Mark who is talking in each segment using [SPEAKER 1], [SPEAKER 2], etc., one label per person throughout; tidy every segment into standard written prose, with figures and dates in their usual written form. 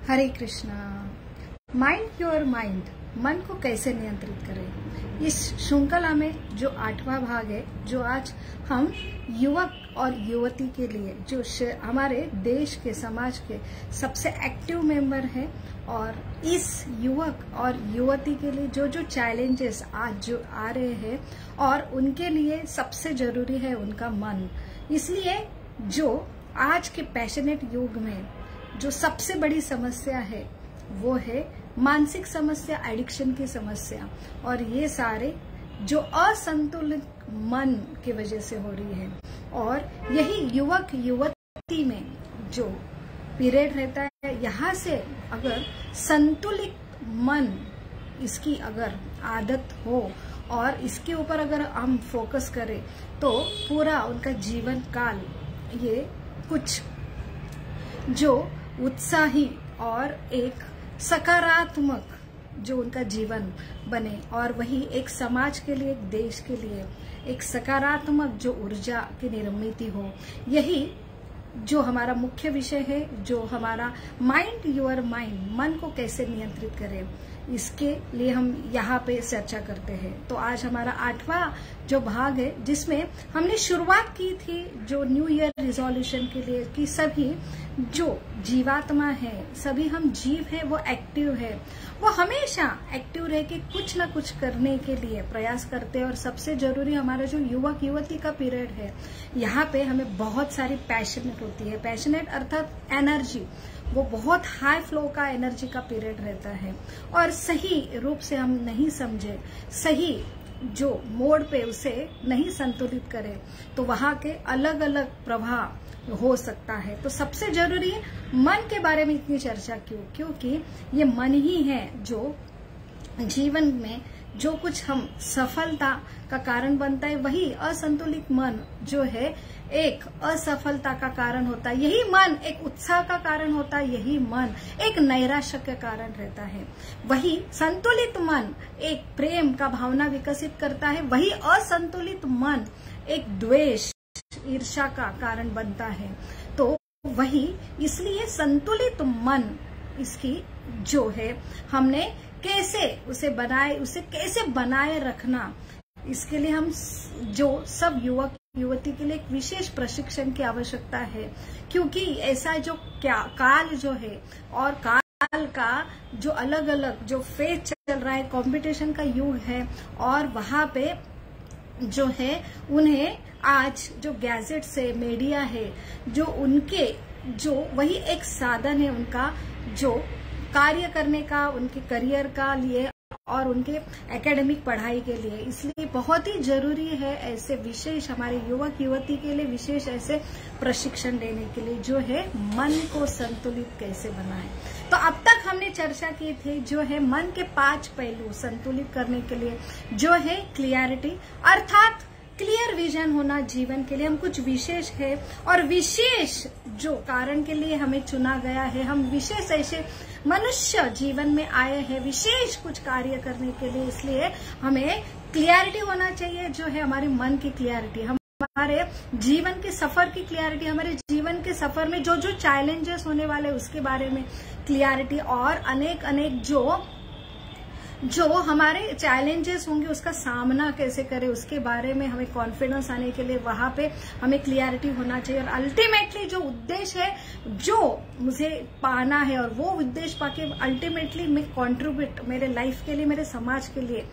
[SPEAKER 1] Hare Krishna. Mind your mind, मन को कैसे नियंत्रित करें, इस श्रृंखला में जो 8वां भाग है, जो आज हम युवक और युवती के लिए, जो हमारे देश के समाज के सबसे एक्टिव मेंबर हैं, और इस युवक और युवती के लिए जो जो चैलेंजेस आज जो आ रहे हैं, और उनके लिए सबसे जरूरी है उनका मन। इसलिए जो आज के पैशनेट युग में जो सबसे बड़ी समस्या है वो है मानसिक समस्या, एडिक्शन की समस्या, और ये सारे जो असंतुलित मन की वजह से हो रही है। और यही युवक युवती में जो पीरियड रहता है, यहाँ से अगर संतुलित मन, इसकी अगर आदत हो और इसके ऊपर अगर हम फोकस करें तो पूरा उनका जीवन काल ये कुछ जो उत्साही और एक सकारात्मक जो उनका जीवन बने, और वही एक समाज के लिए, एक देश के लिए एक सकारात्मक जो ऊर्जा की निर्मित हो। यही जो हमारा मुख्य विषय है, जो हमारा माइंड योर माइंड, मन को कैसे नियंत्रित करें, इसके लिए हम यहाँ पे चर्चा करते हैं। तो आज हमारा 8वां जो भाग है, जिसमें हमने शुरुआत की थी जो न्यू ईयर रिजोल्यूशन के लिए, कि सभी जो जीवात्मा है, सभी हम जीव है, वो एक्टिव है, वो हमेशा एक्टिव रह के कुछ ना कुछ करने के लिए प्रयास करते हैं। और सबसे जरूरी हमारा जो युवक युवती का पीरियड है, यहाँ पे हमें बहुत सारी पैशनेट होती है। पैशनेट अर्थात एनर्जी, वो बहुत हाई फ्लो का एनर्जी का पीरियड रहता है, और सही रूप से हम नहीं समझे, सही जो मोड पे उसे नहीं संतुलित करें, तो वहां के अलग अलग प्रभाव हो सकता है। तो सबसे जरूरी है मन के बारे में इतनी चर्चा क्यों, क्योंकि ये मन ही है जो जीवन में जो कुछ हम सफलता का कारण बनता है, वही असंतुलित मन जो है एक असफलता का कारण होता है। यही मन एक उत्साह का कारण होता है, यही मन एक नैराश्य का कारण रहता है। वही संतुलित मन एक प्रेम का भावना विकसित करता है, वही असंतुलित मन एक द्वेष, ईर्ष्या का कारण बनता है। तो वही, इसलिए संतुलित मन, इसकी जो है हमने कैसे उसे कैसे बनाए रखना, इसके लिए हम जो सब युवक युवती के लिए एक विशेष प्रशिक्षण की आवश्यकता है। क्योंकि ऐसा जो काल जो है, और काल का जो अलग अलग जो फेज चल रहा है, कंपटीशन का युग है, और वहां पे जो है उन्हें आज जो गैजेट से मीडिया है, जो उनके जो वही एक साधन है उनका जो कार्य करने का, उनके करियर का लिए और उनके एकेडमिक पढ़ाई के लिए। इसलिए बहुत ही जरूरी है ऐसे विशेष हमारे युवक युवती के लिए विशेष ऐसे प्रशिक्षण देने के लिए, जो है मन को संतुलित कैसे बनाएं। तो अब तक हमने चर्चा की थी जो है मन के 5 पहलू संतुलित करने के लिए, जो है क्लियरिटी, अर्थात क्लियर विजन होना जीवन के लिए। हम कुछ विशेष है और विशेष जो कारण के लिए हमें चुना गया है, हम विशेष ऐसे मनुष्य जीवन में आए हैं विशेष कुछ कार्य करने के लिए, इसलिए हमें क्लियरिटी होना चाहिए, जो है हमारे मन की क्लियरिटी, हमारे जीवन के सफर की क्लियरिटी, हमारे जीवन के सफर में जो जो चैलेंजेस होने वाले उसके बारे में क्लियरिटी, और अनेक अनेक जो हमारे चैलेंजेस होंगे उसका सामना कैसे करें उसके बारे में हमें कॉन्फिडेंस आने के लिए वहां पे हमें क्लियरिटी होना चाहिए। और अल्टीमेटली जो उद्देश्य है जो मुझे पाना है, और वो उद्देश्य पाके अल्टीमेटली मैं कॉन्ट्रीब्यूट मेरे लाइफ के लिए, मेरे समाज के लिए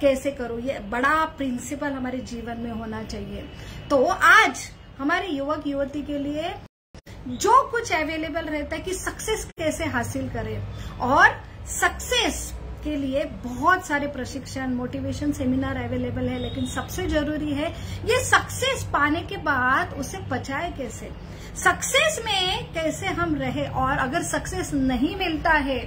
[SPEAKER 1] कैसे करूं, ये बड़ा प्रिंसिपल हमारे जीवन में होना चाहिए। तो आज हमारे युवक युवती के लिए जो कुछ अवेलेबल रहता है कि सक्सेस कैसे हासिल करें, और सक्सेस के लिए बहुत सारे प्रशिक्षण, मोटिवेशन सेमिनार अवेलेबल है, लेकिन सबसे जरूरी है ये सक्सेस पाने के बाद उसे बचाए कैसे, सक्सेस में कैसे हम रहे, और अगर सक्सेस नहीं मिलता है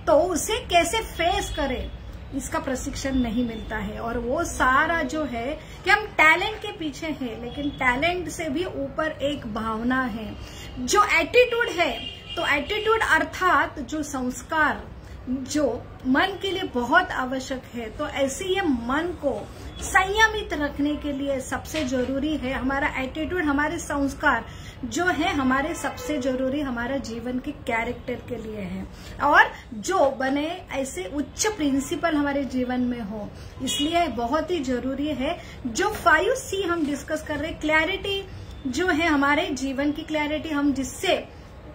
[SPEAKER 1] तो उसे कैसे फेस करें, इसका प्रशिक्षण नहीं मिलता है। और वो सारा जो है कि हम टैलेंट के पीछे हैं, लेकिन टैलेंट से भी ऊपर एक भावना है, जो एटीट्यूड है। तो एटीट्यूड अर्थात जो संस्कार, जो मन के लिए बहुत आवश्यक है। तो ऐसे ये मन को संयमित रखने के लिए सबसे जरूरी है हमारा एटीट्यूड, हमारे संस्कार जो है हमारे सबसे जरूरी हमारा जीवन के कैरेक्टर के लिए है, और जो बने ऐसे उच्च प्रिंसिपल हमारे जीवन में हो। इसलिए बहुत ही जरूरी है जो 5C हम डिस्कस कर रहे, क्लैरिटी जो है हमारे जीवन की क्लैरिटी, हम जिससे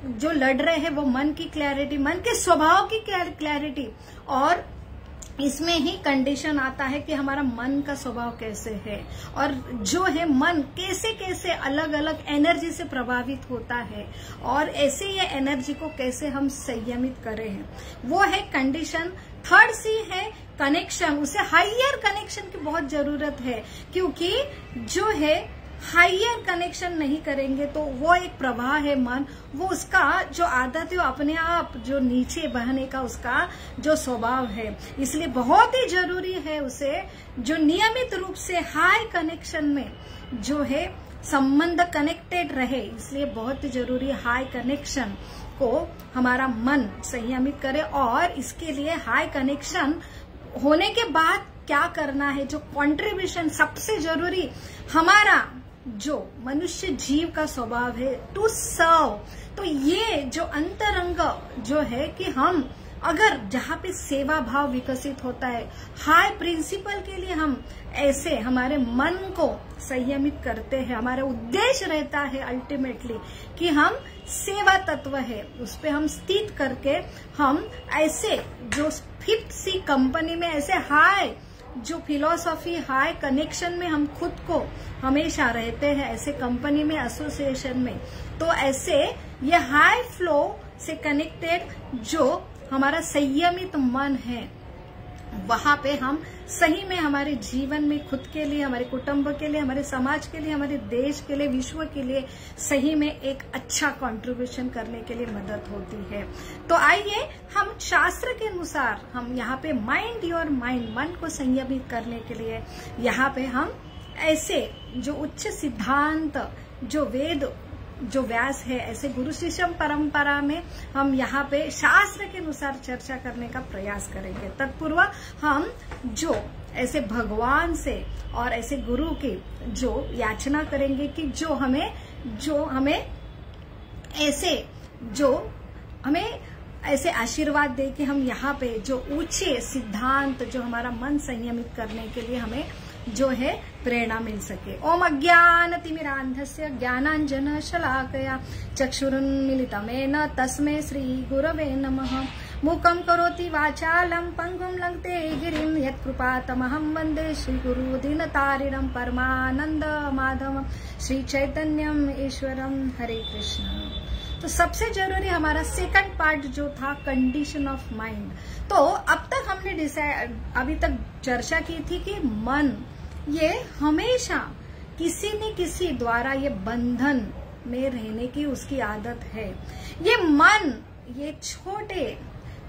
[SPEAKER 1] जो लड़ रहे हैं वो मन की क्लैरिटी, मन के स्वभाव की क्लैरिटी, और इसमें ही कंडीशन आता है कि हमारा मन का स्वभाव कैसे है, और जो है मन कैसे कैसे अलग अलग एनर्जी से प्रभावित होता है, और ऐसे ये एनर्जी को कैसे हम संयमित करें हैं, वो है कंडीशन। 3rd C है कनेक्शन, उसे हायर कनेक्शन की बहुत जरूरत है, क्योंकि जो है हायर कनेक्शन नहीं करेंगे तो वो एक प्रवाह है मन, वो उसका जो आदत है वो अपने आप जो नीचे बहने का उसका जो स्वभाव है। इसलिए बहुत ही जरूरी है उसे जो नियमित रूप से हाई कनेक्शन में जो है संबंध कनेक्टेड रहे। इसलिए बहुत ही जरूरी हाई कनेक्शन को हमारा मन संयमित करे, और इसके लिए हाई कनेक्शन होने के बाद क्या करना है, जो कंट्रीब्यूशन सबसे जरूरी हमारा जो मनुष्य जीव का स्वभाव है टू सर्व। तो ये जो अंतरंग जो है कि हम अगर जहाँ पे सेवा भाव विकसित होता है, हाई प्रिंसिपल के लिए हम ऐसे हमारे मन को संयमित करते हैं, हमारा उद्देश्य रहता है अल्टीमेटली कि हम सेवा तत्व है उस पे हम स्थित करके हम ऐसे जो 5th C कंपनी में ऐसे हाई जो फिलॉसफी हाई कनेक्शन में हम खुद को हमेशा रहते हैं, ऐसे कंपनी में एसोसिएशन में। तो ऐसे ये हाई फ्लो से कनेक्टेड जो हमारा संयमित मन है, वहां पे हम सही में हमारे जीवन में खुद के लिए, हमारे कुटुंब के लिए, हमारे समाज के लिए, हमारे देश के लिए, विश्व के लिए सही में एक अच्छा कंट्रीब्यूशन करने के लिए मदद होती है। तो आइए हम शास्त्र के अनुसार हम यहाँ पे माइंड योर माइंड, मन को संयमित करने के लिए यहाँ पे हम ऐसे जो उच्च सिद्धांत जो वेद जो व्यास है, ऐसे गुरु शिष्य परंपरा में हम यहाँ पे शास्त्र के अनुसार चर्चा करने का प्रयास करेंगे। तत्पूर्व हम जो ऐसे भगवान से और ऐसे गुरु की जो याचना करेंगे कि जो हमें ऐसे आशीर्वाद दे कि हम यहाँ पे जो ऊंचे सिद्धांत जो हमारा मन संयमित करने के लिए हमें जो है प्रेरणा मिल सके। ओम अज्ञानतिमिरान्धस्य ज्ञानाञ्जन शलाकया चक्षुरुन्मीलितमेन तस्मै श्री गुरवे नमः। मूकं करोति वाचालं पंगुं लंघते गिरिं यत्कृपातमहं वन्दे श्रीगुरु दीनतारिणं परमानंद माधवं श्री चैतन्यम ईश्वरम। हरे कृष्ण। तो सबसे जरूरी हमारा सेकंड पार्ट जो था कंडीशन ऑफ माइंड। तो अब तक हमने अभी तक चर्चा की थी कि मन ये हमेशा किसी न किसी द्वारा ये बंधन में रहने की उसकी आदत है। ये मन ये छोटे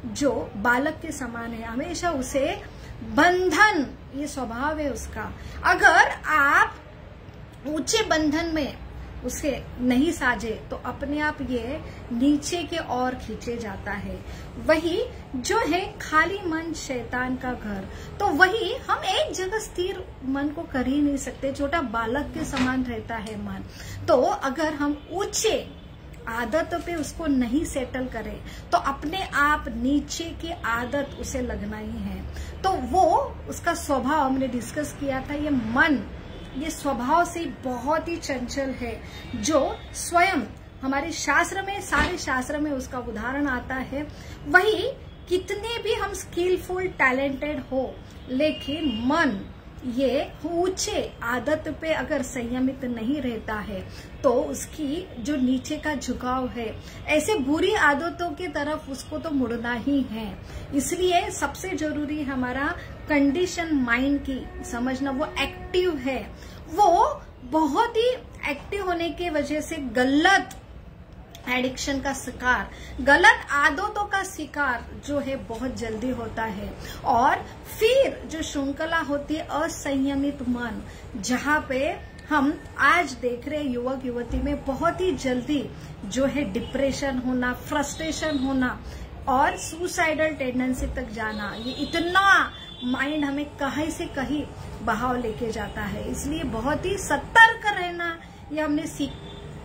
[SPEAKER 1] जो बालक के समान है, हमेशा उसे बंधन ये स्वभाव है उसका। अगर आप ऊंचे बंधन में उसे नहीं साजे तो अपने आप ये नीचे के ओर खींचे जाता है। वही जो है खाली मन शैतान का घर। तो वही हम एक जगह स्थिर मन को कर ही नहीं सकते, छोटा बालक के समान रहता है मन। तो अगर हम ऊंचे आदत पे उसको नहीं सेटल करें तो अपने आप नीचे की आदत उसे लगना ही है। तो वो उसका स्वभाव हमने डिस्कस किया था। ये मन ये स्वभाव से बहुत ही चंचल है, जो स्वयं हमारे शास्त्र में सारे शास्त्र में उसका उदाहरण आता है। वही कितने भी हम स्किलफुल टैलेंटेड हो, लेकिन मन ये ऊंचे आदत पे अगर संयमित नहीं रहता है तो उसकी जो नीचे का झुकाव है ऐसे बुरी आदतों की तरफ उसको तो मुड़ना ही है। इसलिए सबसे जरूरी हमारा कंडीशन माइंड की समझना, वो एक्टिव है। वो बहुत ही एक्टिव होने की वजह से गलत एडिक्शन का शिकार, गलत आदतों का शिकार जो है बहुत जल्दी होता है। और फिर जो श्रृंखला होती है असंयमित मन, जहाँ पे हम आज देख रहे युवक युवती में बहुत ही जल्दी जो है डिप्रेशन होना, फ्रस्ट्रेशन होना, और सुसाइडल टेंडेंसी तक जाना, ये इतना माइंड हमें कहीं से कहीं बहाव लेके जाता है। इसलिए बहुत ही सतर्क रहना, ये हमने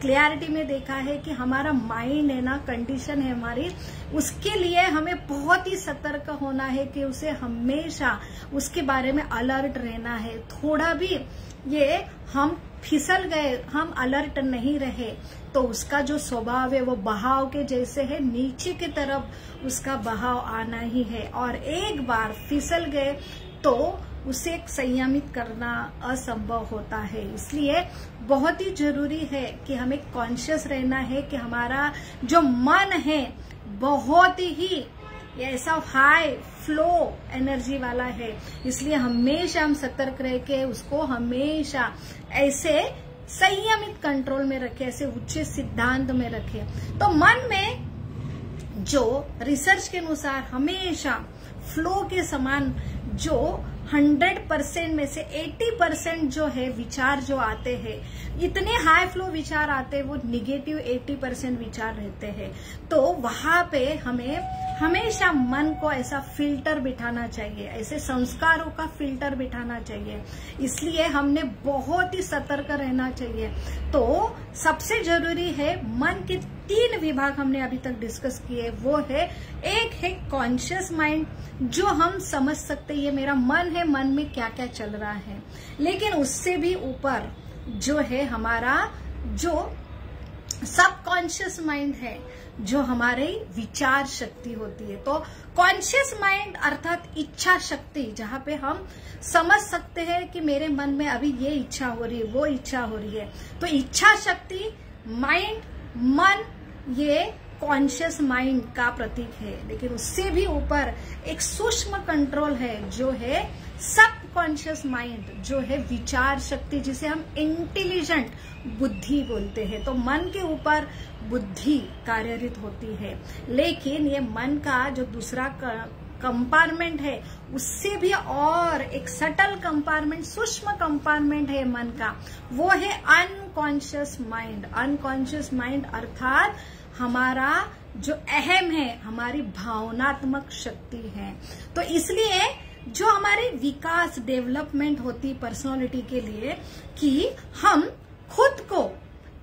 [SPEAKER 1] क्लियरिटी में देखा है कि हमारा माइंड है ना, कंडीशन है हमारी, उसके लिए हमें बहुत ही सतर्क होना है कि उसे हमेशा उसके बारे में अलर्ट रहना है। थोड़ा भी ये हम फिसल गए, हम अलर्ट नहीं रहे तो उसका जो स्वभाव है वो बहाव के जैसे है, नीचे की तरफ उसका बहाव आना ही है। और एक बार फिसल गए तो उसे संयमित करना असंभव होता है। इसलिए बहुत ही जरूरी है कि हमें कॉन्शियस रहना है कि हमारा जो मन है बहुत ही ऐसा हाई फ्लो एनर्जी वाला है। इसलिए हमेशा हम सतर्क रह के उसको हमेशा ऐसे संयमित कंट्रोल में रखें, ऐसे उच्च सिद्धांत में रखें। तो मन में जो रिसर्च के अनुसार हमेशा फ्लो के समान जो 100% में से 80% जो है विचार जो आते हैं, इतने हाई फ्लो विचार आते हैं, वो निगेटिव 80% विचार रहते हैं। तो वहां पे हमें हमेशा मन को ऐसा फिल्टर बिठाना चाहिए, ऐसे संस्कारों का फिल्टर बिठाना चाहिए। इसलिए हमने बहुत ही सतर्क रहना चाहिए। तो सबसे जरूरी है, मन के 3 विभाग हमने अभी तक डिस्कस किए। वो है, एक है कॉन्शियस माइंड, जो हम समझ सकते ये मेरा मन है, मन में क्या क्या चल रहा है। लेकिन उससे भी ऊपर जो है हमारा जो सबकॉन्शियस माइंड है, जो हमारे विचार शक्ति होती है। तो कॉन्शियस माइंड अर्थात इच्छा शक्ति, जहां पे हम समझ सकते हैं कि मेरे मन में अभी ये इच्छा हो रही है, वो इच्छा हो रही है। तो इच्छा शक्ति, माइंड, मन, ये कॉन्शियस माइंड का प्रतीक है। लेकिन उससे भी ऊपर एक सूक्ष्म कंट्रोल है, जो है सबकॉन्शियस माइंड, जो है विचार शक्ति, जिसे हम इंटेलिजेंट बुद्धि बोलते हैं। तो मन के ऊपर बुद्धि कार्यरत होती है, लेकिन ये मन का जो दूसरा कंपार्टमेंट है, उससे भी और एक सटल कंपार्टमेंट, सूक्ष्म कंपार्टमेंट है मन का, वो है अनकॉन्शियस माइंड। अनकॉन्शियस माइंड अर्थात हमारा जो अहम है, हमारी भावनात्मक शक्ति है। तो इसलिए जो हमारे विकास, डेवलपमेंट होती पर्सनालिटी के लिए, कि हम खुद को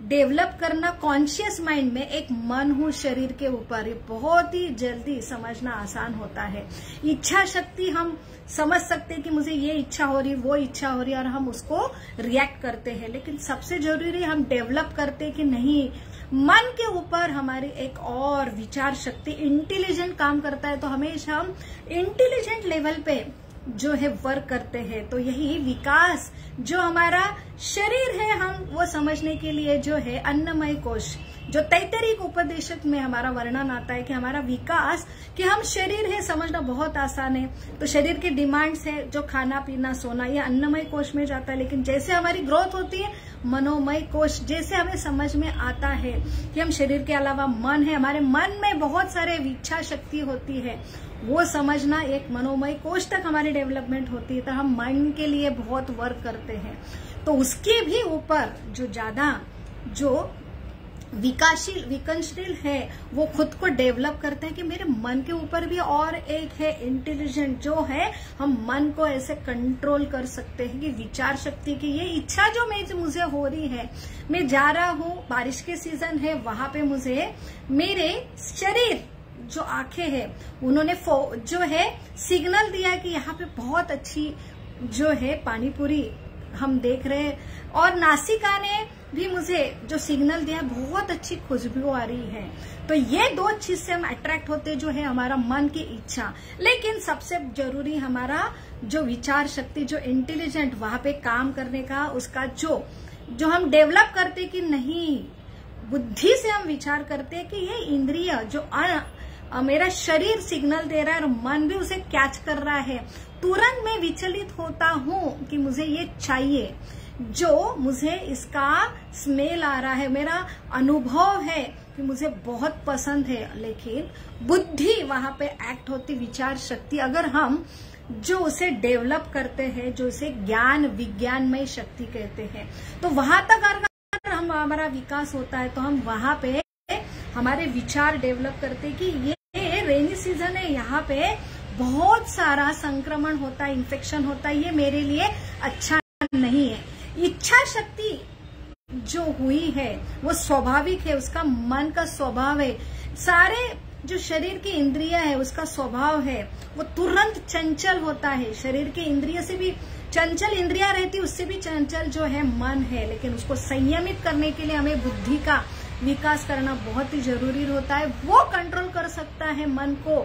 [SPEAKER 1] डेवलप करना कॉन्शियस माइंड में, एक मन हो शरीर के ऊपर, ये बहुत ही जल्दी समझना आसान होता है। इच्छा शक्ति हम समझ सकते हैं कि मुझे ये इच्छा हो रही, वो इच्छा हो रही, और हम उसको रिएक्ट करते हैं। लेकिन सबसे जरूरी हम डेवलप करते कि नहीं, मन के ऊपर हमारी एक और विचार शक्ति, इंटेलिजेंट काम करता है। तो हमेशा हम इंटेलिजेंट लेवल पे जो है वर्क करते हैं। तो यही विकास, जो हमारा शरीर है, हम वो समझने के लिए जो है अन्नमय कोश, जो तैतरीक उपदेशक में हमारा वर्णन आता है कि हमारा विकास, कि हम शरीर है समझना बहुत आसान है। तो शरीर की डिमांड्स है, जो खाना पीना सोना, ये अन्नमय कोश में जाता है। लेकिन जैसे हमारी ग्रोथ होती है, मनोमय कोश, जैसे हमें समझ में आता है कि हम शरीर के अलावा मन है, हमारे मन में बहुत सारे इच्छा शक्ति होती है, वो समझना एक मनोमय कोश तक हमारी डेवलपमेंट होती है। तो हम मन के लिए बहुत वर्क करते हैं। तो उसके भी ऊपर जो ज्यादा जो विकनशील है, वो खुद को डेवलप करते हैं कि मेरे मन के ऊपर भी और एक है इंटेलिजेंट, जो है हम मन को ऐसे कंट्रोल कर सकते हैं कि विचार शक्ति की ये इच्छा जो मुझे हो रही है, मैं जा रहा हूँ, बारिश के सीजन है, वहां पे मुझे मेरे शरीर जो आंखें हैं, उन्होंने जो है सिग्नल दिया कि यहाँ पे बहुत अच्छी जो है पानी पूरी हम देख रहे हैं, और नासिका ने भी मुझे जो सिग्नल दिया है, बहुत अच्छी खुशबू आ रही है। तो ये 2 चीज से हम अट्रैक्ट होते, जो है हमारा मन की इच्छा। लेकिन सबसे जरूरी हमारा जो विचार शक्ति, जो इंटेलिजेंट, वहां पे काम करने का, उसका जो हम डेवलप करते कि नहीं, बुद्धि से हम विचार करते कि ये इंद्रिय जो मेरा शरीर सिग्नल दे रहा है और मन भी उसे कैच कर रहा है, तुरंत मैं विचलित होता हूँ कि मुझे ये चाहिए, जो मुझे इसका स्मेल आ रहा है, मेरा अनुभव है कि मुझे बहुत पसंद है। लेकिन बुद्धि वहां पे एक्ट होती, विचार शक्ति, अगर हम जो उसे डेवलप करते हैं, जो उसे ज्ञान विज्ञानमय शक्ति कहते हैं, तो वहां तक अगर हमारा विकास होता है, तो हम वहां पे हमारे विचार डेवलप करते कि ये रेनी सीजन है, यहाँ पे बहुत सारा संक्रमण होता है, इन्फेक्शन होता है, ये मेरे लिए अच्छा नहीं है। इच्छा शक्ति जो हुई है वो स्वाभाविक है, उसका मन का स्वभाव है। सारे जो शरीर की इंद्रिया है उसका स्वभाव है, वो तुरंत चंचल होता है। शरीर की इंद्रिय से भी चंचल इंद्रिया रहती, उससे भी चंचल जो है मन है, लेकिन उसको संयमित करने के लिए हमें बुद्धि का विकास करना बहुत ही जरूरी होता है। वो कंट्रोल कर सकता है मन को,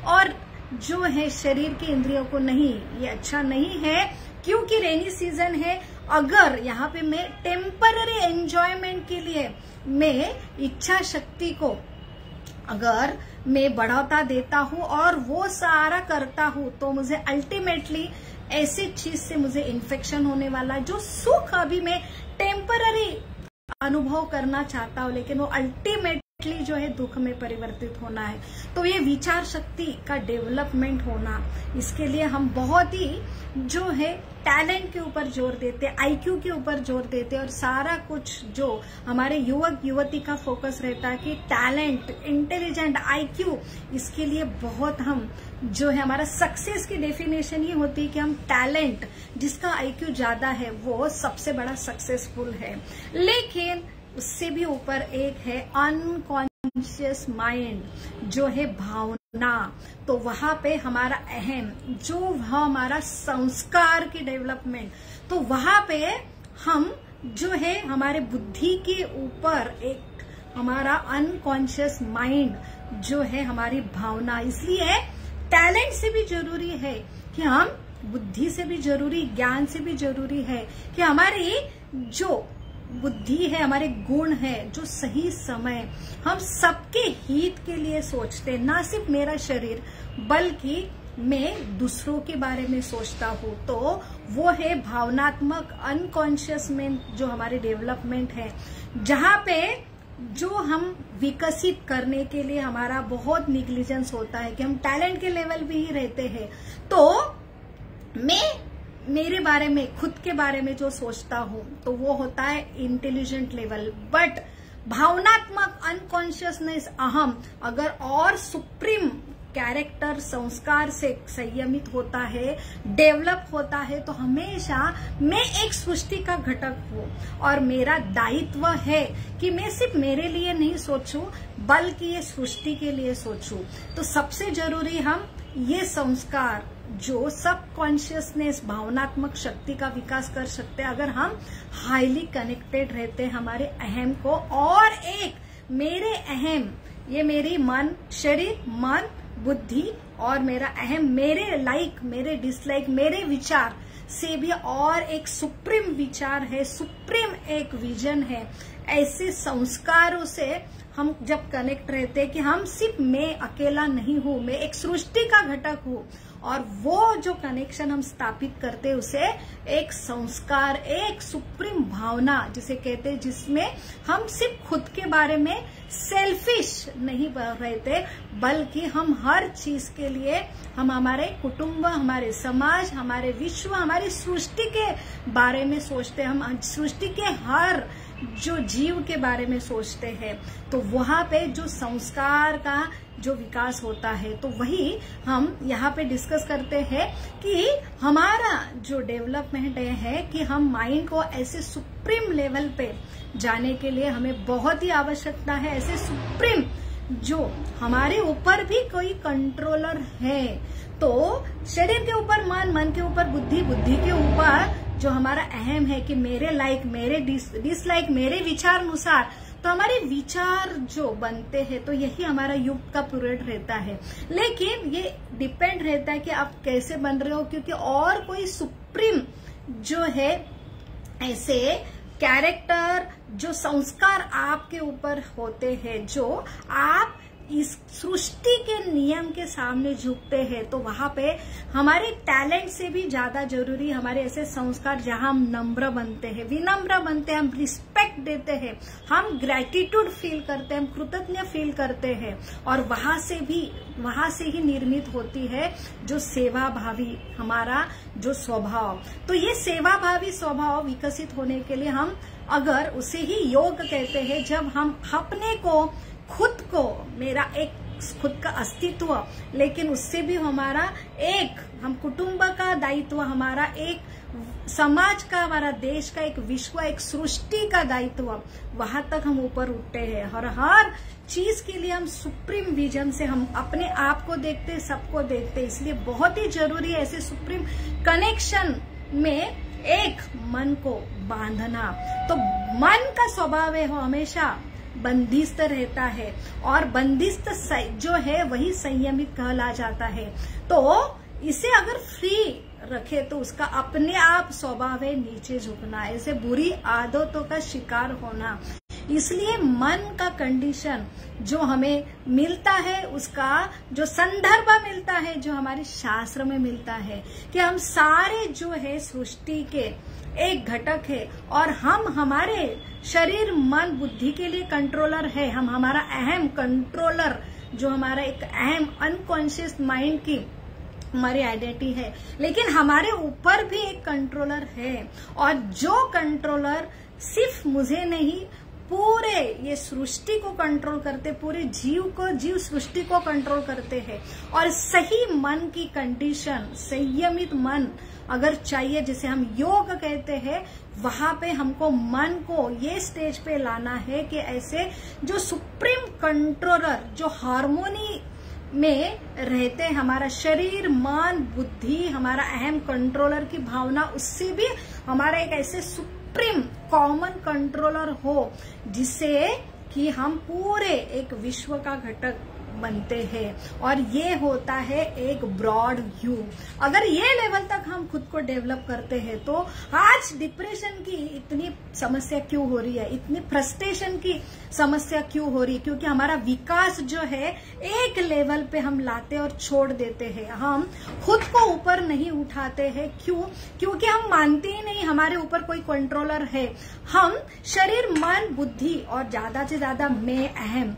[SPEAKER 1] और जो है शरीर की इंद्रियों को नहीं। ये अच्छा नहीं है, क्योंकि रेनी सीजन है। अगर यहाँ पे मैं टेम्पररी एंजॉयमेंट के लिए मैं इच्छा शक्ति को अगर मैं बढ़ाता देता हूँ और वो सारा करता हूँ, तो मुझे अल्टीमेटली ऐसी चीज से मुझे इन्फेक्शन होने वाला है। जो सुख अभी मैं टेम्पररी अनुभव करना चाहता हूँ, लेकिन वो अल्टीमेटली जो है दुख में परिवर्तित होना है। तो ये विचार शक्ति का डेवलपमेंट होना, इसके लिए हम बहुत ही जो है टैलेंट के ऊपर जोर देते, आईक्यू के ऊपर जोर देते, और सारा कुछ जो हमारे युवक युवती का फोकस रहता है कि टैलेंट, इंटेलिजेंट, आईक्यू, इसके लिए बहुत हम जो है हमारा सक्सेस की डेफिनेशन ही होती है कि हम टैलेंट, जिसका आईक्यू ज्यादा है वो सबसे बड़ा सक्सेसफुल है। लेकिन उससे भी ऊपर एक है अनकॉन्शियस माइंड, जो है भावना। तो वहां पे हमारा अहम, जो हमारा संस्कार की डेवलपमेंट, तो वहां पे हम जो है हमारे बुद्धि के ऊपर एक हमारा अनकॉन्शियस माइंड जो है हमारी भावना। इसलिए टैलेंट से भी जरूरी है कि हम, बुद्धि से भी जरूरी, ज्ञान से भी जरूरी है कि हमारी जो बुद्धि है, हमारे गुण है, जो सही समय हम सबके हित के लिए सोचते, ना सिर्फ मेरा शरीर बल्कि मैं दूसरों के बारे में सोचता हूँ, तो वो है भावनात्मक अनकॉन्शियस में जो हमारी डेवलपमेंट है, जहाँ पे जो हम विकसित करने के लिए हमारा बहुत निग्लिजेंस होता है कि हम टैलेंट के लेवल भी ही रहते हैं। तो मैं मेरे बारे में, खुद के बारे में जो सोचता हूँ, तो वो होता है इंटेलिजेंट लेवल। बट भावनात्मक अनकॉन्शियसनेस, अहम, अगर और सुप्रीम कैरेक्टर संस्कार से संयमित होता है, डेवलप होता है, तो हमेशा मैं एक सृष्टि का घटक हूँ और मेरा दायित्व है कि मैं सिर्फ मेरे लिए नहीं सोचूं बल्कि ये सृष्टि के लिए सोचूं। तो सबसे जरूरी हम ये संस्कार जो सब कॉन्शियसनेस, भावनात्मक शक्ति का विकास कर सकते हैं अगर हम हाईली कनेक्टेड रहते हैं हमारे अहम को। और एक मेरे अहम, ये मेरी मन, शरीर, मन, बुद्धि और मेरा अहम, मेरे लाइक, मेरे डिसलाइक, मेरे विचार से भी और एक सुप्रीम विचार है, सुप्रीम एक विजन है। ऐसे संस्कारों से हम जब कनेक्ट रहते हैं कि हम सिर्फ मैं अकेला नहीं हूँ, मैं एक सृष्टि का घटक हूँ, और वो जो कनेक्शन हम स्थापित करते हैं उसे एक संस्कार, एक सुप्रीम भावना जिसे कहते हैं, जिसमें हम सिर्फ खुद के बारे में सेल्फिश नहीं रहते बल्कि हम हर चीज के लिए, हम हमारे कुटुंब, हमारे समाज, हमारे विश्व, हमारी सृष्टि के बारे में सोचते हैं, हम सृष्टि के हर जो जीव के बारे में सोचते हैं। तो वहां पे जो संस्कार का जो विकास होता है, तो वही हम यहाँ पे डिस्कस करते हैं कि हमारा जो डेवलपमेंट है कि हम माइंड को ऐसे सुप्रीम लेवल पे जाने के लिए हमें बहुत ही आवश्यकता है। ऐसे सुप्रीम जो हमारे ऊपर भी कोई कंट्रोलर है, तो शरीर के ऊपर मन, मन के ऊपर बुद्धि, बुद्धि के ऊपर जो हमारा अहम है कि मेरे लाइक, मेरे डिसलाइक, मेरे विचार अनुसार, तो हमारे विचार जो बनते हैं, तो यही हमारा युग का पीरियड रहता है। लेकिन ये डिपेंड रहता है कि आप कैसे बन रहे हो, क्योंकि और कोई सुप्रीम जो है ऐसे कैरेक्टर, जो संस्कार आपके ऊपर होते हैं, जो आप इस सृष्टि के नियम के सामने झुकते हैं, तो वहां पे हमारे टैलेंट से भी ज्यादा जरूरी हमारे ऐसे संस्कार जहां हम नम्र बनते हैं, विनम्र बनते हैं, हम रिस्पेक्ट देते हैं, हम ग्रेटिट्यूड फील करते हैं, हम कृतज्ञ फील करते हैं, और वहां से ही निर्मित होती है जो सेवा भावी हमारा जो स्वभाव। तो ये सेवा भावी स्वभाव विकसित होने के लिए हम, अगर उसे ही योग कहते हैं, जब हम अपने को, खुद को, मेरा एक खुद का अस्तित्व, लेकिन उससे भी हमारा एक, हम कुटुंब का दायित्व, हमारा एक समाज का, हमारा देश का, एक विश्व, एक सृष्टि का दायित्व, वहां तक हम ऊपर उठते हैं। और हर चीज के लिए हम सुप्रीम विजन से हम अपने आप को देखते, सबको देखते। इसलिए बहुत ही जरूरी है ऐसे सुप्रीम कनेक्शन में एक मन को बांधना। तो मन का स्वभाव है वो हमेशा बंदिस्त रहता है, और बंदिस्त जो है वही संयमित कहला जाता है। तो इसे अगर फ्री रखे तो उसका अपने आप स्वभाव है नीचे झुकना, ऐसे बुरी आदतों का शिकार होना। इसलिए मन का कंडीशन जो हमें मिलता है, उसका जो संदर्भ मिलता है, जो हमारे शास्त्र में मिलता है कि हम सारे जो है सृष्टि के एक घटक है, और हम हमारे शरीर मन बुद्धि के लिए कंट्रोलर है। हम हमारा अहम कंट्रोलर, जो हमारा एक अहम अनकॉन्शियस माइंड की हमारी आइडेंटिटी है, लेकिन हमारे ऊपर भी एक कंट्रोलर है, और जो कंट्रोलर सिर्फ मुझे नहीं, पूरे ये सृष्टि को कंट्रोल करते, पूरे जीव सृष्टि को कंट्रोल करते हैं। और सही मन की कंडीशन, संयमित मन अगर चाहिए, जिसे हम योग कहते हैं, वहां पे हमको मन को ये स्टेज पे लाना है कि ऐसे जो सुप्रीम कंट्रोलर, जो हार्मोनी में रहते हैं, हमारा शरीर मन बुद्धि, हमारा अहम कंट्रोलर की भावना, उससे भी हमारा एक ऐसे सुप्रीम कॉमन कंट्रोलर हो, जिससे कि हम पूरे एक विश्व का घटक बनते हैं। और ये होता है एक ब्रॉड व्यू। अगर ये लेवल तक हम खुद को डेवलप करते हैं, तो आज डिप्रेशन की इतनी समस्या क्यों हो रही है, इतनी फ्रस्ट्रेशन की समस्या क्यों हो रही है? क्योंकि हमारा विकास जो है एक लेवल पे हम लाते और छोड़ देते हैं, हम खुद को ऊपर नहीं उठाते हैं। क्यों? क्योंकि हम मानते ही नहीं हमारे ऊपर कोई कंट्रोलर है। हम शरीर मन बुद्धि और ज्यादा से ज्यादा मैं अहम,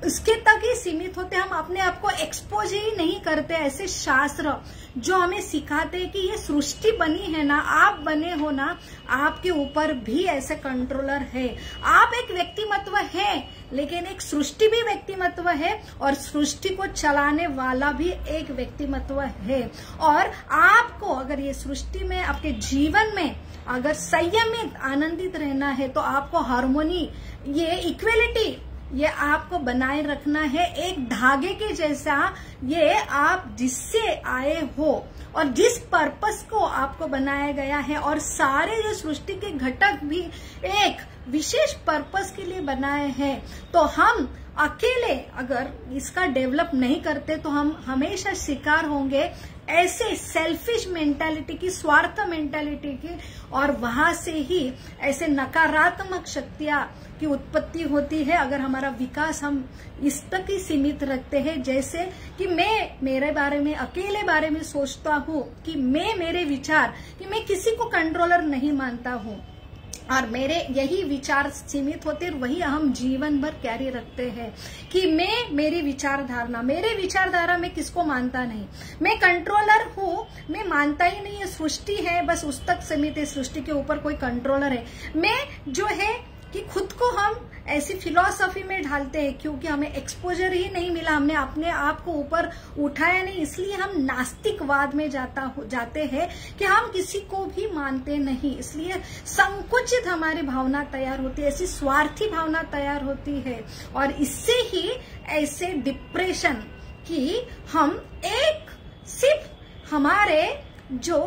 [SPEAKER 1] इसके तक ही सीमित होते, हम अपने आप को एक्सपोज ही नहीं करते। ऐसे शास्त्र जो हमें सिखाते हैं कि ये सृष्टि बनी है ना, आप बने हो ना, आपके ऊपर भी ऐसे कंट्रोलर है। आप एक व्यक्तिमत्व है, लेकिन एक सृष्टि भी व्यक्तिमत्व है, और सृष्टि को चलाने वाला भी एक व्यक्तिमत्व है। और आपको अगर ये सृष्टि में, आपके जीवन में अगर संयमित आनंदित रहना है, तो आपको हार्मोनी, ये इक्वेलिटी, ये आपको बनाए रखना है एक धागे के जैसा। ये आप जिससे आए हो और जिस पर्पस को आपको बनाया गया है, और सारे जो सृष्टि के घटक भी एक विशेष पर्पस के लिए बनाए हैं। तो हम अकेले अगर इसका डेवलप नहीं करते, तो हम हमेशा शिकार होंगे ऐसे सेल्फिश मेंटालिटी की, स्वार्थ मेंटालिटी की, और वहां से ही ऐसे नकारात्मक शक्तियां की उत्पत्ति होती है। अगर हमारा विकास हम इस तक ही सीमित रखते हैं, जैसे कि मैं मेरे बारे में, अकेले बारे में सोचता हूँ, कि मैं मेरे विचार, कि मैं किसी को कंट्रोलर नहीं मानता हूँ, और मेरे यही विचार सीमित होते, वही हम जीवन भर कैरी रखते हैं कि मेरी विचारधारा, मेरे विचारधारा में किसको मानता नहीं, मैं कंट्रोलर हूँ, मैं मानता ही नहीं, ये सृष्टि है बस उस तक सीमित है, सृष्टि के ऊपर कोई कंट्रोलर है। मैं जो है कि खुद को हम ऐसी फिलॉसफी में ढालते हैं, क्योंकि हमें एक्सपोजर ही नहीं मिला, हमने अपने आप को ऊपर उठाया नहीं, इसलिए हम नास्तिकवाद में जाते हैं कि हम किसी को भी मानते नहीं। इसलिए संकुचित हमारी भावना तैयार होती है, ऐसी स्वार्थी भावना तैयार होती है, और इससे ही ऐसे डिप्रेशन की हम एक सिर्फ हमारे जो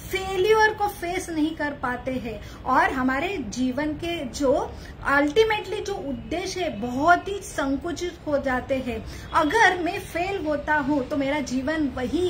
[SPEAKER 1] फेल्यूर को फेस नहीं कर पाते हैं, और हमारे जीवन के जो अल्टीमेटली जो उद्देश्य है बहुत ही संकुचित हो जाते हैं। अगर मैं फेल होता हूँ तो मेरा जीवन वही,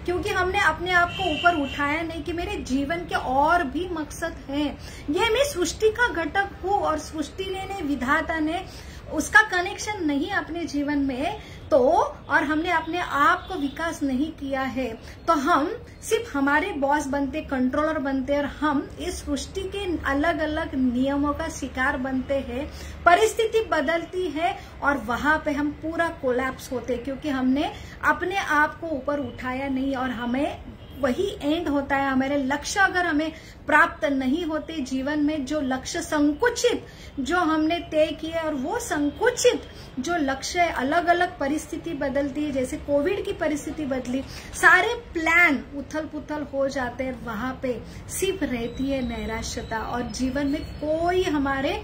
[SPEAKER 1] क्योंकि हमने अपने आप को ऊपर उठाया नहीं कि मेरे जीवन के और भी मकसद हैं। ये मैं सृष्टि का घटक हूँ, और सृष्टि ने, विधाता ने उसका कनेक्शन नहीं अपने जीवन में, तो और हमने अपने आप को विकास नहीं किया है, तो हम सिर्फ हमारे बॉस बनते, कंट्रोलर बनते, और हम इस सृष्टि के अलग अलग नियमों का शिकार बनते हैं। परिस्थिति बदलती है और वहां पे हम पूरा कोलैप्स होते, क्योंकि हमने अपने आप को ऊपर उठाया नहीं, और हमें वही एंड होता है। हमारे लक्ष्य अगर हमें प्राप्त नहीं होते जीवन में, जो लक्ष्य संकुचित जो हमने तय किए और वो संकुचित जो लक्ष्य है, अलग अलग परिस्थिति बदलती है, जैसे कोविड की परिस्थिति बदली, सारे प्लान उथल पुथल हो जाते हैं, वहां पे सिर्फ रहती है नैराश्यता और जीवन में कोई हमारे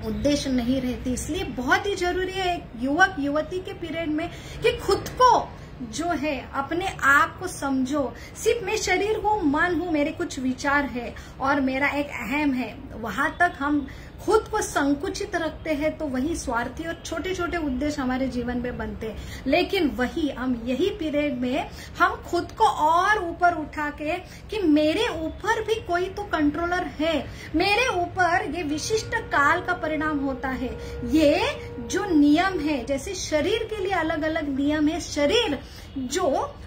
[SPEAKER 1] उद्देश्य नहीं रहती। इसलिए बहुत ही जरूरी है एक युवक युवती के पीरियड में कि खुद को जो है अपने आप को समझो। सिर्फ मैं शरीर हूँ, मन हूँ, मेरे कुछ विचार है और मेरा एक अहम है, वहां तक हम खुद को संकुचित रखते हैं तो वही स्वार्थी और छोटे छोटे उद्देश्य हमारे जीवन में बनते हैं। लेकिन वही हम यही पीरियड में हम खुद को और ऊपर उठा के कि मेरे ऊपर भी कोई तो कंट्रोलर है, मेरे ऊपर ये विशिष्ट काल का परिणाम होता है, ये जो नियम है, जैसे शरीर के लिए अलग अलग नियम है, शरीर जो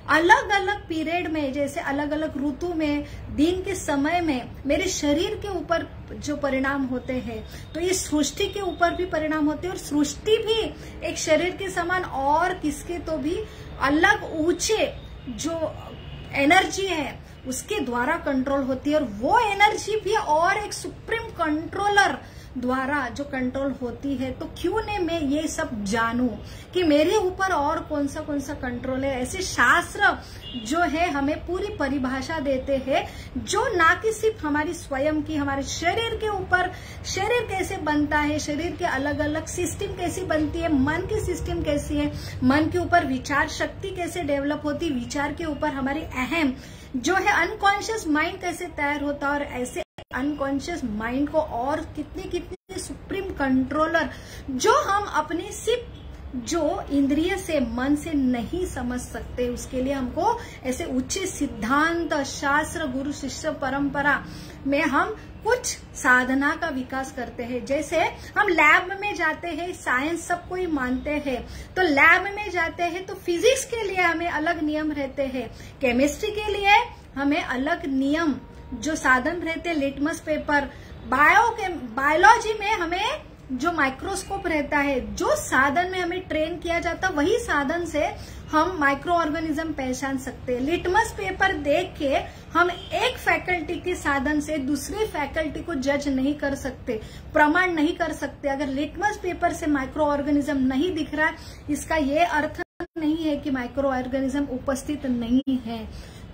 [SPEAKER 1] अलग अलग पीरियड में, जैसे अलग अलग ऋतु में, दिन के समय में मेरे शरीर के ऊपर जो परिणाम होते हैं, तो ये सृष्टि के ऊपर भी परिणाम होते हैं। और सृष्टि भी एक शरीर के समान और किसके तो भी अलग ऊंचे जो एनर्जी है उसके द्वारा कंट्रोल होती है, और वो एनर्जी भी और एक सुप्रीम कंट्रोलर द्वारा जो कंट्रोल होती है। तो क्यों न मैं ये सब जानूं कि मेरे ऊपर और कौन सा कंट्रोल है। ऐसे शास्त्र जो है हमें पूरी परिभाषा देते हैं, जो ना कि सिर्फ हमारी स्वयं की, हमारे शरीर के ऊपर, शरीर कैसे बनता है, शरीर के अलग अलग सिस्टम कैसी बनती है, मन की सिस्टम कैसी है, मन के ऊपर विचार शक्ति कैसे डेवलप होती, विचार के ऊपर हमारी अहम जो है अनकॉन्शियस माइंड कैसे तैयार होता, और ऐसे अनकॉन्शियस माइंड को और कितने सुप्रीम कंट्रोलर जो हम अपने सिर्फ जो इंद्रिय से, मन से नहीं समझ सकते, उसके लिए हमको ऐसे उच्च सिद्धांत, शास्त्र, गुरु शिष्य परंपरा में हम कुछ साधना का विकास करते हैं। जैसे हम लैब में जाते हैं, साइंस सबको ही मानते हैं, तो लैब में जाते हैं तो फिजिक्स के लिए हमें अलग नियम रहते हैं, केमिस्ट्री के लिए हमें अलग नियम जो साधन रहते, लिटमस पेपर, बायोलॉजी में हमें जो माइक्रोस्कोप रहता है, जो साधन में हमें ट्रेन किया जाता, वही साधन से हम माइक्रो ऑर्गेनिज्म पहचान सकते हैं। लिटमस पेपर देख के हम एक फैकल्टी के साधन से दूसरी फैकल्टी को जज नहीं कर सकते, प्रमाण नहीं कर सकते। अगर लिटमस पेपर से माइक्रो ऑर्गेनिज्म नहीं दिख रहा है, इसका ये अर्थ नहीं है कि माइक्रो ऑर्गेनिज्म उपस्थित नहीं है।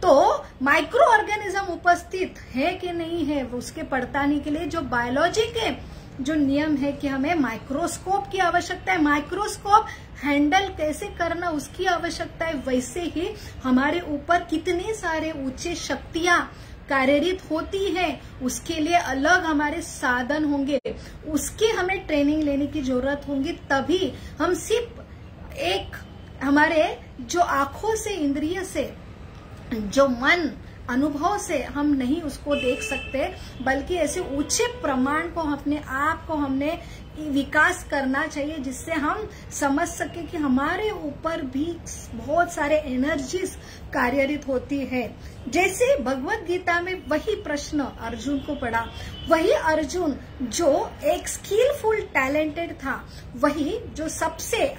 [SPEAKER 1] तो माइक्रो ऑर्गेनिज्म उपस्थित है कि नहीं है, उसके पड़तालने के लिए जो बायोलॉजी के जो नियम है कि हमें माइक्रोस्कोप की आवश्यकता है, माइक्रोस्कोप हैंडल कैसे करना उसकी आवश्यकता है, वैसे ही हमारे ऊपर कितने सारे ऊंचे शक्तियां कार्यरत होती है, उसके लिए अलग हमारे साधन होंगे, उसकी हमें ट्रेनिंग लेने की जरूरत होगी। तभी हम सिर्फ एक हमारे जो आंखों से, इंद्रिय से, जो मन अनुभव से हम नहीं उसको देख सकते, बल्कि ऐसे ऊंचे प्रमाण को अपने आप को हमने विकास करना चाहिए, जिससे हम समझ सके कि हमारे ऊपर भी बहुत सारे एनर्जीज कार्यरत होती है। जैसे भगवत गीता में वही प्रश्न अर्जुन को पड़ा, वही अर्जुन जो एक स्किलफुल टैलेंटेड था, वही जो सबसे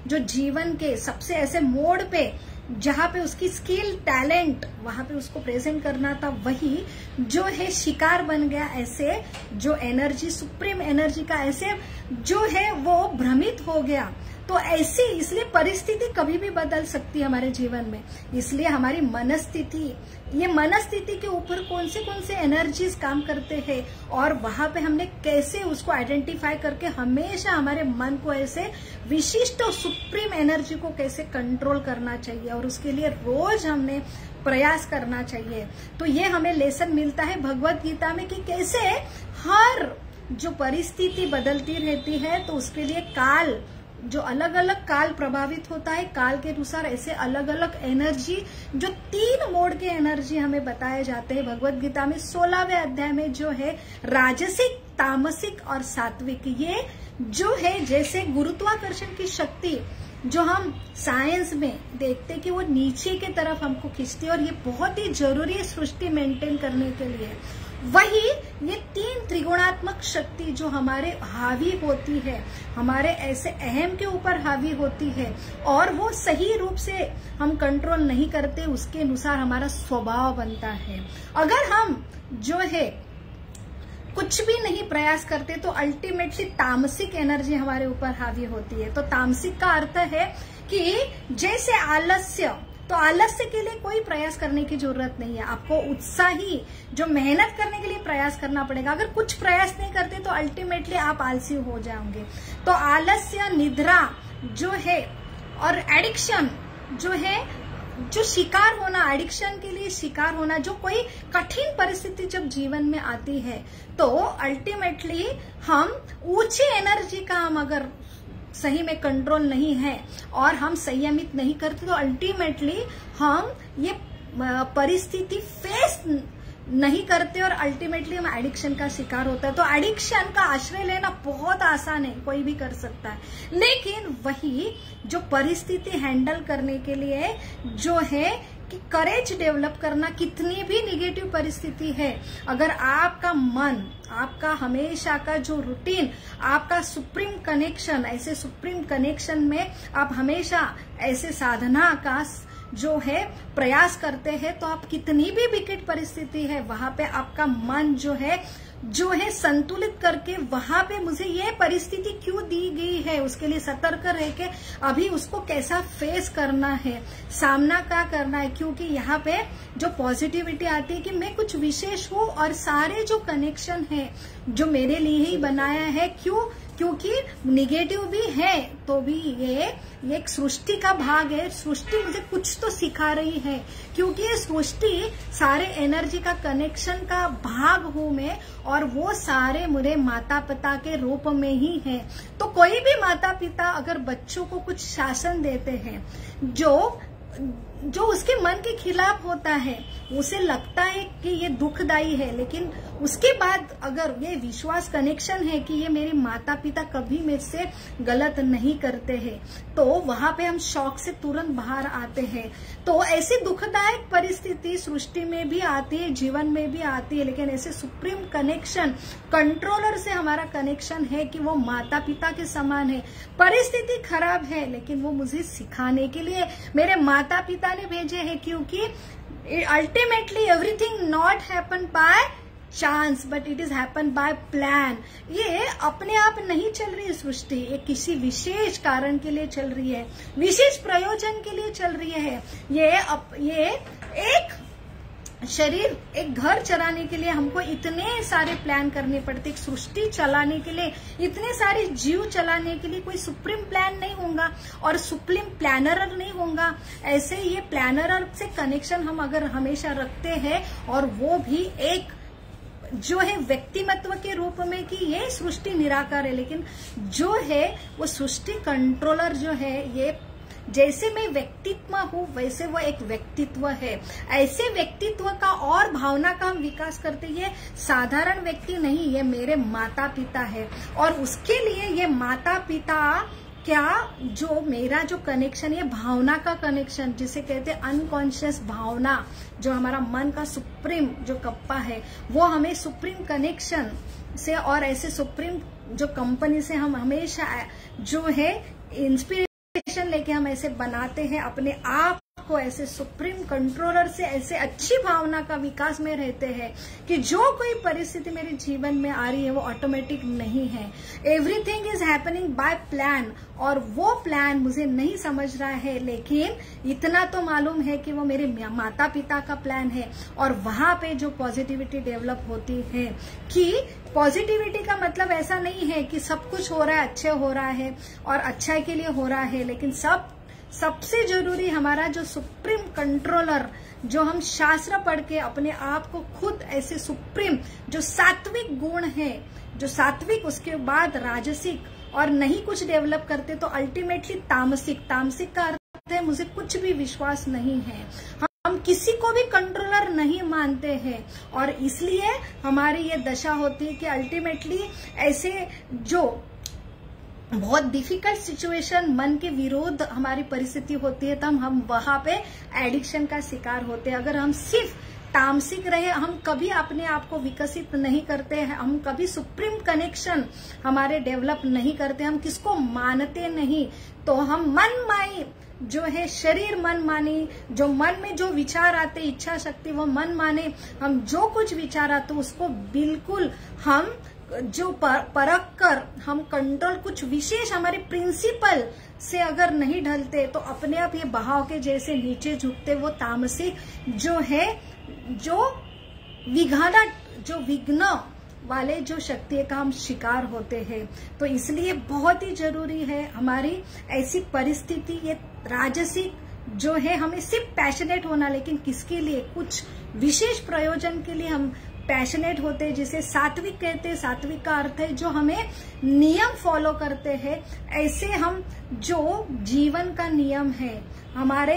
[SPEAKER 1] जो जीवन के सबसे ऐसे मोड़ पे जहां पे उसकी स्किल, टैलेंट वहां पे उसको प्रेजेंट करना था, वही जो है शिकार बन गया। ऐसे जो एनर्जी, सुप्रीम एनर्जी का ऐसे जो है वो भ्रमित हो गया। तो ऐसी, इसलिए परिस्थिति कभी भी बदल सकती है हमारे जीवन में। इसलिए हमारी मनस्थिति, ये मनस्थिति के ऊपर कौन से एनर्जीज काम करते हैं, और वहां पे हमने कैसे उसको आइडेंटिफाई करके हमेशा हमारे मन को ऐसे विशिष्ट और सुप्रीम एनर्जी को कैसे कंट्रोल करना चाहिए, और उसके लिए रोज हमने प्रयास करना चाहिए। तो ये हमें लेसन मिलता है भगवत गीता में कि कैसे हर जो परिस्थिति बदलती रहती है, तो उसके लिए काल, जो अलग अलग काल प्रभावित होता है, काल के अनुसार ऐसे अलग अलग एनर्जी, जो 3 मोड के एनर्जी हमें बताए जाते हैं भगवत गीता में 16वें अध्याय में, जो है राजसिक, तामसिक और सात्विक। ये जो है जैसे गुरुत्वाकर्षण की शक्ति जो हम साइंस में देखते कि वो नीचे की तरफ हमको खींचती है और ये बहुत ही जरूरी है सृष्टि मेंटेन करने के लिए। वही ये 3 त्रिगुणात्मक शक्ति जो हमारे हावी होती है, हमारे ऐसे अहम के ऊपर हावी होती है और वो सही रूप से हम कंट्रोल नहीं करते, उसके अनुसार हमारा स्वभाव बनता है। अगर हम जो है कुछ भी नहीं प्रयास करते तो अल्टीमेटली तामसिक एनर्जी हमारे ऊपर हावी होती है। तो तामसिक का अर्थ है कि जैसे आलस्य, तो आलस्य के लिए कोई प्रयास करने की जरूरत नहीं है, आपको उत्साही जो मेहनत करने के लिए प्रयास करना पड़ेगा। अगर कुछ प्रयास नहीं करते तो अल्टीमेटली आप आलसी हो जाओगे। तो आलस्य, निद्रा जो है और एडिक्शन जो है, जो शिकार होना, एडिक्शन के लिए शिकार होना, जो कोई कठिन परिस्थिति जब जीवन में आती है तो अल्टीमेटली हम ऊंची एनर्जी का हम अगर सही में कंट्रोल नहीं है और हम संयमित नहीं करते तो अल्टीमेटली हम ये परिस्थिति फेस नहीं करते और अल्टीमेटली हम एडिक्शन का शिकार होता है। तो एडिक्शन का आश्रय लेना बहुत आसान है, कोई भी कर सकता है, लेकिन वही जो परिस्थिति हैंडल करने के लिए जो है कि करेज डेवलप करना, कितनी भी निगेटिव परिस्थिति है, अगर आपका मन, आपका हमेशा का जो रूटीन, आपका सुप्रीम कनेक्शन, ऐसे सुप्रीम कनेक्शन में आप हमेशा ऐसे साधना का जो है प्रयास करते हैं तो आप कितनी भी विकट परिस्थिति है वहां पे आपका मन जो है संतुलित करके वहां पे मुझे ये परिस्थिति क्यों दी गई है उसके लिए सतर्क रह के अभी उसको कैसा फेस करना है, सामना क्या करना है। क्योंकि यहाँ पे जो पॉजिटिविटी आती है कि मैं कुछ विशेष हूँ और सारे जो कनेक्शन है जो मेरे लिए ही बनाया है, क्योंकि निगेटिव भी है तो भी ये एक सृष्टि का भाग है। सृष्टि मुझे कुछ तो सिखा रही है, क्योंकि ये सृष्टि सारे एनर्जी का कनेक्शन का भाग हूं मैं और वो सारे मेरे माता पिता के रूप में ही है। तो कोई भी माता पिता अगर बच्चों को कुछ शासन देते हैं जो उसके मन के खिलाफ होता है, उसे लगता है कि ये दुखदायी है, लेकिन उसके बाद अगर ये विश्वास कनेक्शन है कि ये मेरे माता पिता कभी मेरे से गलत नहीं करते हैं, तो वहां पे हम शौक से तुरंत बाहर आते हैं। तो ऐसी दुखदायक परिस्थिति सृष्टि में भी आती है, जीवन में भी आती है, लेकिन ऐसे सुप्रीम कनेक्शन, कंट्रोलर से हमारा कनेक्शन है कि वो माता पिता के समान है। परिस्थिति खराब है लेकिन वो मुझे सिखाने के लिए मेरे माता पिता ने भेजे हैं, क्योंकि ultimately everything not happen by chance but it is happen by plan. ये अपने आप नहीं चल रही है सृष्टि, ये किसी विशेष कारण के लिए चल रही है, विशेष प्रयोजन के लिए चल रही है। ये एक शरीर, एक घर चलाने के लिए हमको इतने सारे प्लान करने पड़ते, एक सृष्टि चलाने के लिए, इतने सारे जीव चलाने के लिए कोई सुप्रीम प्लान नहीं होगा और सुप्रीम प्लानर नहीं होगा। ऐसे ये प्लानर से कनेक्शन हम अगर हमेशा रखते हैं और वो भी एक जो है व्यक्तिमत्व के रूप में कि ये सृष्टि निराकार है, लेकिन जो है वो सृष्टि कंट्रोलर जो है, ये जैसे मैं व्यक्तित्व हूँ वैसे वो एक व्यक्तित्व है। ऐसे व्यक्तित्व का और भावना का हम विकास करते, ये साधारण व्यक्ति नहीं, ये मेरे माता पिता है और उसके लिए ये माता पिता क्या जो मेरा जो कनेक्शन, ये भावना का कनेक्शन जिसे कहते हैं अनकॉन्शियस भावना, जो हमारा मन का सुप्रीम जो कप्पा है, वो हमें सुप्रीम कनेक्शन से और ऐसे सुप्रीम जो कंपनी से हम हमेशा जो है इंस्पिरेशन लेके हम ऐसे बनाते हैं अपने आप को, ऐसे सुप्रीम कंट्रोलर से ऐसे अच्छी भावना का विकास में रहते हैं कि जो कोई परिस्थिति मेरे जीवन में आ रही है वो ऑटोमेटिक नहीं है, everything is happening by plan. और वो प्लान मुझे नहीं समझ रहा है, लेकिन इतना तो मालूम है कि वो मेरे माता पिता का प्लान है। और वहां पे जो पॉजिटिविटी डेवलप होती है, कि पॉजिटिविटी का मतलब ऐसा नहीं है कि सब कुछ हो रहा है, अच्छे हो रहा है और अच्छाई के लिए हो रहा है, लेकिन सबसे जरूरी हमारा जो सुप्रीम कंट्रोलर, जो हम शास्त्र पढ़ के अपने आप को खुद ऐसे सुप्रीम जो सात्विक गुण है, जो सात्विक, उसके बाद राजसिक और नहीं कुछ डेवलप करते तो अल्टीमेटली तामसिक का अर्थ है मुझे कुछ भी विश्वास नहीं है, हम किसी को भी कंट्रोलर नहीं मानते हैं और इसलिए हमारी ये दशा होती है कि अल्टीमेटली ऐसे जो बहुत डिफिकल्ट सिचुएशन, मन के विरोध हमारी परिस्थिति होती है, तब हम वहां पे एडिक्शन का शिकार होते हैं। अगर हम सिर्फ तामसिक रहे, हम कभी अपने आप को विकसित नहीं करते हैं, हम कभी सुप्रीम कनेक्शन हमारे डेवलप नहीं करते, हम किसको मानते नहीं, तो हम मन माई जो है शरीर मन माने, जो मन में जो विचार आते, इच्छा शक्ति वो मन माने, हम जो कुछ विचार आते उसको बिल्कुल हम जो परख कर हम कंट्रोल, कुछ विशेष हमारे प्रिंसिपल से अगर नहीं ढलते तो अपने आप ये बहाव के जैसे नीचे झुकते, वो तामसिक जो है, जो विघाना, जो विघ्न वाले जो शक्ति का हम शिकार होते हैं। तो इसलिए बहुत ही जरूरी है हमारी ऐसी परिस्थिति, ये राजसिक जो है, हमें सिर्फ पैशनेट होना, लेकिन किसके लिए, कुछ विशेष प्रयोजन के लिए हम पैशनेट होते हैं, जिसे सात्विक कहते हैं। सात्विक का अर्थ है जो हमें नियम फॉलो करते हैं। ऐसे हम जो जीवन का नियम है, हमारे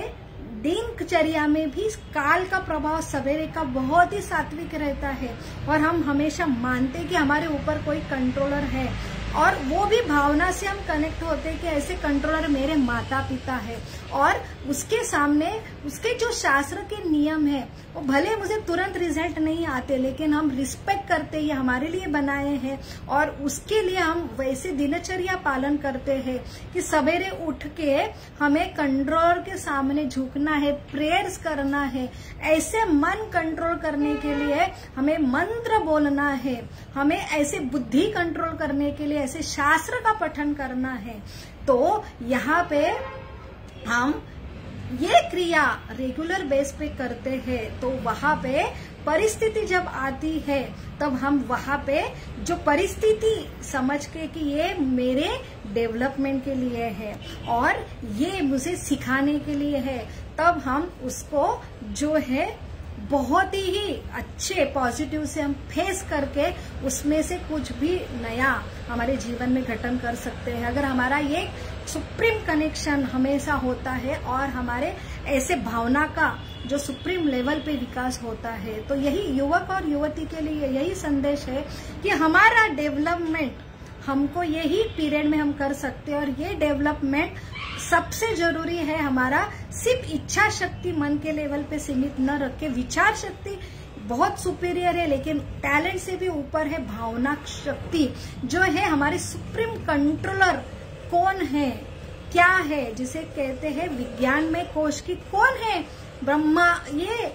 [SPEAKER 1] दिनचर्या में भी काल का प्रभाव सवेरे का बहुत ही सात्विक रहता है, और हम हमेशा मानते कि हमारे ऊपर कोई कंट्रोलर है, और वो भी भावना से हम कनेक्ट होते हैं कि ऐसे कंट्रोलर मेरे माता पिता है, और उसके सामने उसके जो शास्त्र के नियम है वो भले मुझे तुरंत रिजल्ट नहीं आते, लेकिन हम रिस्पेक्ट करते, ये हमारे लिए बनाए हैं, और उसके लिए हम वैसे दिनचर्या पालन करते हैं कि सवेरे उठ के हमें कंट्रोलर के सामने झुकना है, प्रेयर्स करना है। ऐसे मन कंट्रोल करने के लिए हमें मंत्र बोलना है, हमें ऐसे बुद्धि कंट्रोल करने के लिए ऐसे शास्त्र का पठन करना है। तो यहाँ पे हम ये क्रिया रेगुलर बेस पे करते हैं, तो वहां पे परिस्थिति जब आती है तब हम वहां पे जो परिस्थिति समझ के कि ये मेरे डेवलपमेंट के लिए है और ये मुझे सिखाने के लिए है, तब हम उसको जो है बहुत ही अच्छे पॉजिटिव से हम फेस करके उसमें से कुछ भी नया हमारे जीवन में घटन कर सकते हैं। अगर हमारा ये सुप्रीम कनेक्शन हमेशा होता है और हमारे ऐसे भावना का जो सुप्रीम लेवल पे विकास होता है, तो यही युवक और युवती के लिए यही संदेश है कि हमारा डेवलपमेंट हमको यही पीरियड में हम कर सकते हैं। और ये डेवलपमेंट सबसे जरूरी है, हमारा सिर्फ इच्छा शक्ति मन के लेवल पे सीमित न रख के, विचार शक्ति बहुत सुपीरियर है, लेकिन टैलेंट से भी ऊपर है भावना शक्ति, जो है हमारे सुप्रीम कंट्रोलर कौन है, क्या है, जिसे कहते हैं विज्ञान में कोश की कौन है, ब्रह्मा, ये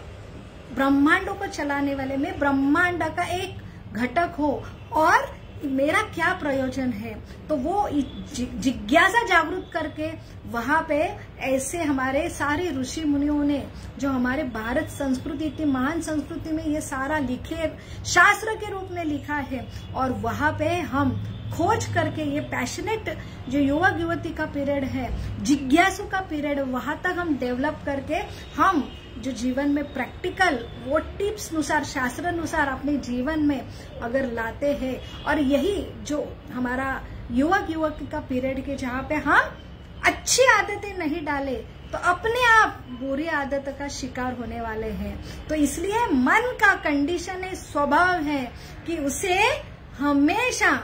[SPEAKER 1] ब्रह्मांडों को चलाने वाले में ब्रह्मांड का एक घटक हो और मेरा क्या प्रयोजन है। तो वो जिज्ञासा जागरूक करके वहां पे ऐसे हमारे सारे ऋषि मुनियों ने, जो हमारे भारत संस्कृति इतनी महान संस्कृति में ये सारा लिखे शास्त्र के रूप में लिखा है, और वहां पे हम खोज करके ये पैशनेट जो युवक युवती का पीरियड है, जिज्ञासु का पीरियड, वहां तक हम डेवलप करके हम जो जीवन में प्रैक्टिकल वो टिप्स अनुसार, शास्त्र अनुसार अपने जीवन में अगर लाते हैं, और यही जो हमारा युवक युवती का पीरियड के जहाँ पे हम अच्छी आदतें नहीं डाले तो अपने आप बुरी आदत का शिकार होने वाले हैं। तो इसलिए मन का कंडीशन है, स्वभाव है कि उसे हमेशा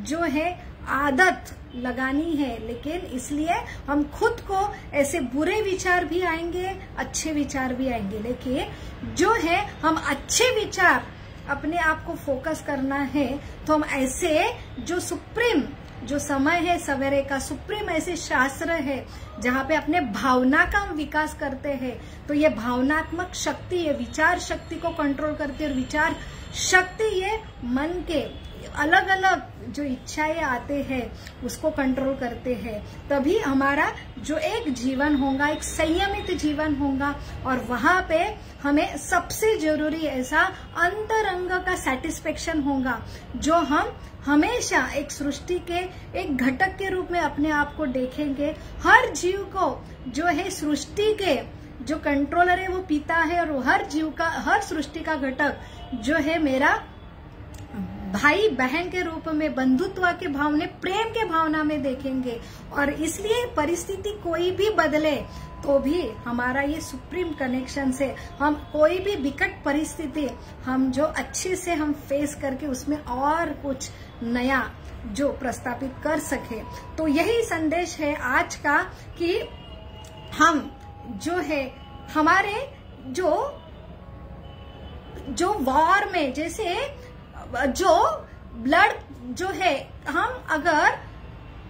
[SPEAKER 1] जो है आदत लगानी है, लेकिन इसलिए हम खुद को ऐसे बुरे विचार भी आएंगे, अच्छे विचार भी आएंगे, लेकिन जो है हम अच्छे विचार अपने आप को फोकस करना है, तो हम ऐसे जो सुप्रीम जो समय है सवेरे का, सुप्रीम ऐसे शास्त्र है जहाँ पे अपने भावना का हम विकास करते हैं। तो ये भावनात्मक शक्ति, ये विचार शक्ति को कंट्रोल करती है, और विचार शक्ति ये मन के अलग अलग जो इच्छाएं आते हैं उसको कंट्रोल करते हैं। तभी हमारा जो एक जीवन होगा, एक संयमित जीवन होगा, और वहां पे हमें सबसे जरूरी ऐसा अंतरंग का सेटिस्फेक्शन होगा, जो हम हमेशा एक सृष्टि के एक घटक के रूप में अपने आप को देखेंगे। हर जीव को जो है सृष्टि के जो कंट्रोलर है वो पिता है, और हर जीव का, हर सृष्टि का घटक जो है मेरा भाई बहन के रूप में, बंधुत्व के भावने, प्रेम के भावना में देखेंगे। और इसलिए परिस्थिति कोई भी बदले तो भी हमारा ये सुप्रीम कनेक्शन से हम कोई भी विकट परिस्थिति हम जो अच्छे से हम फेस करके उसमें और कुछ नया जो प्रस्तापित कर सके। तो यही संदेश है आज का कि हम जो है हमारे जो वॉर में जैसे जो ब्लड जो है, हम अगर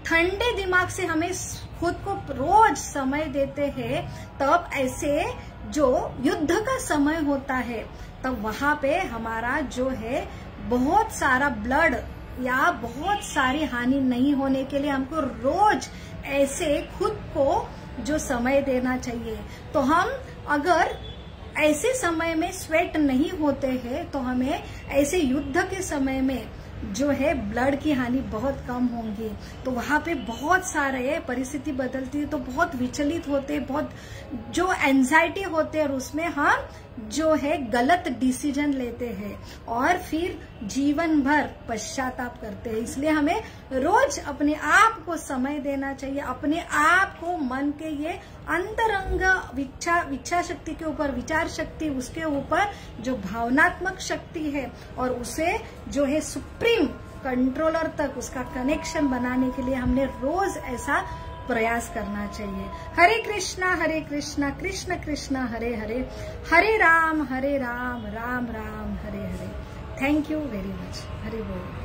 [SPEAKER 1] ठंडे दिमाग से हमें खुद को रोज समय देते हैं, तब ऐसे जो युद्ध का समय होता है तब वहां पे हमारा जो है बहुत सारा ब्लड या बहुत सारी हानि नहीं होने के लिए हमको रोज ऐसे खुद को जो समय देना चाहिए। तो हम अगर ऐसे समय में स्वेट नहीं होते हैं तो हमें ऐसे युद्ध के समय में जो है ब्लड की हानि बहुत कम होंगी। तो वहां पे बहुत सारे परिस्थिति बदलती है तो बहुत विचलित होते, बहुत जो एंजाइटी होते हैं और उसमें हम जो है गलत डिसीजन लेते हैं और फिर जीवन भर पश्चाताप करते हैं। इसलिए हमें रोज अपने आप को समय देना चाहिए, अपने आप को मन के ये अंतरंग इच्छा शक्ति के ऊपर, विचार शक्ति, उसके ऊपर जो भावनात्मक शक्ति है और उसे जो है सुप्रीम कंट्रोलर तक उसका कनेक्शन बनाने के लिए हमने रोज ऐसा प्रयास करना चाहिए। Hare Krishna Krishna Krishna Hare Hare, Hare Ram Ram Ram Hare Hare. Thank you very much. Hari बोल।